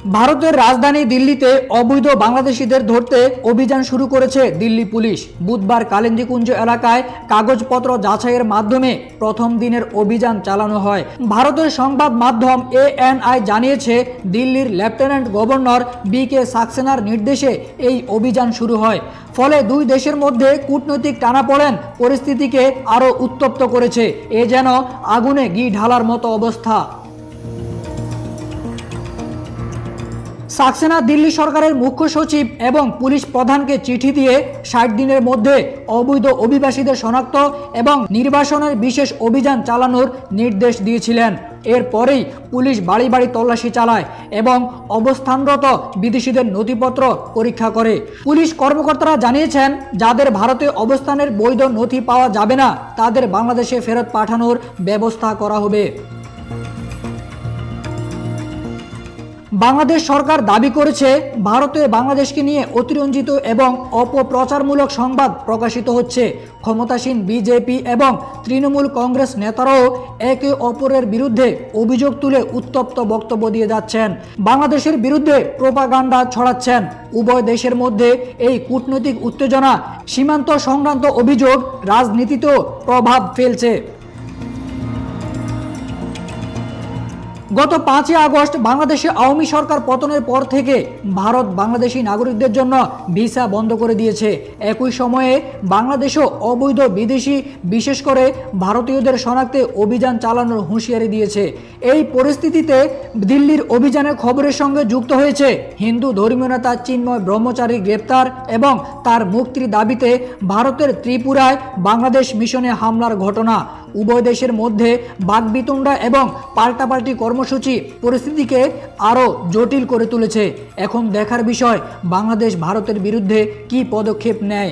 ভারতের রাজধানী দিল্লিতে অবৈধ বাংলাদেশিদের ধরতে অভিযান শুরু করেছে দিল্লি পুলিশ। বুধবার কালিন্দীকুঞ্জ এলাকায় কাগজপত্র যাচাইয়ের মাধ্যমে প্রথম দিনের অভিযান চালানো হয়। ভারতের সংবাদ মাধ্যম ANI জানিয়েছে, দিল্লির লেফটেন্যান্ট গভর্নর BK সাক্সেনার নির্দেশে এই অভিযান শুরু হয়। ফলে দুই দেশের মধ্যে কূটনৈতিক টানাপোড়েন পরিস্থিতিকে আরও উত্তপ্ত করেছে। এ যেন আগুনে ঘি ঢালার মতো অবস্থা। সাক্সেনা দিল্লি সরকারের মুখ্য সচিব এবং পুলিশ প্রধানকে চিঠি দিয়ে 60 দিনের মধ্যে অবৈধ অভিবাসীদের শনাক্ত এবং নির্বাসনের বিশেষ অভিযান চালানোর নির্দেশ দিয়েছিলেন। এরপরেই পুলিশ বাড়ি বাড়ি তল্লাশি চালায় এবং অবস্থানরত বিদেশিদের নথিপত্র পরীক্ষা করে। পুলিশ কর্মকর্তারা জানিয়েছেন, যাদের ভারতে অবস্থানের বৈধ নথি পাওয়া যাবে না তাদের বাংলাদেশে ফেরত পাঠানোর ব্যবস্থা করা হবে। বাংলাদেশ সরকার দাবি করেছে, ভারতে বাংলাদেশকে নিয়ে অতিরঞ্জিত এবং অপপ্রচারমূলক সংবাদ প্রকাশিত হচ্ছে। ক্ষমতাসীন বিজেপি এবং তৃণমূল কংগ্রেস নেতারাও একে অপরের বিরুদ্ধে অভিযোগ তুলে উত্তপ্ত বক্তব্য দিয়ে যাচ্ছেন, বাংলাদেশের বিরুদ্ধে প্রোপাগান্ডা ছড়াচ্ছেন। উভয় দেশের মধ্যে এই কূটনৈতিক উত্তেজনা সীমান্ত সংক্রান্ত অভিযোগ রাজনীতিতেও প্রভাব ফেলছে। গত 5 আগস্ট বাংলাদেশে আওয়ামী সরকার পতনের পর থেকে ভারত বাংলাদেশি নাগরিকদের জন্য ভিসা বন্ধ করে দিয়েছে। একই সময়ে বাংলাদেশও অবৈধ বিদেশি, বিশেষ করে ভারতীয়দের শনাক্তে অভিযান চালানোর হুঁশিয়ারি দিয়েছে। এই পরিস্থিতিতে দিল্লির অভিযানের খবরের সঙ্গে যুক্ত হয়েছে হিন্দু ধর্মীয় নেতা চিন্ময় ব্রহ্মচারী গ্রেপ্তার এবং তার মুক্তির দাবিতে ভারতের ত্রিপুরায় বাংলাদেশ মিশনে হামলার ঘটনা। উভয় দেশের মধ্যে বাকবিতণ্ডা এবং পাল্টাপাল্টি কর্মসূচি পরিস্থিতিকে আরও জটিল করে তুলেছে। এখন দেখার বিষয়, বাংলাদেশ ভারতের বিরুদ্ধে কী পদক্ষেপ নেয়।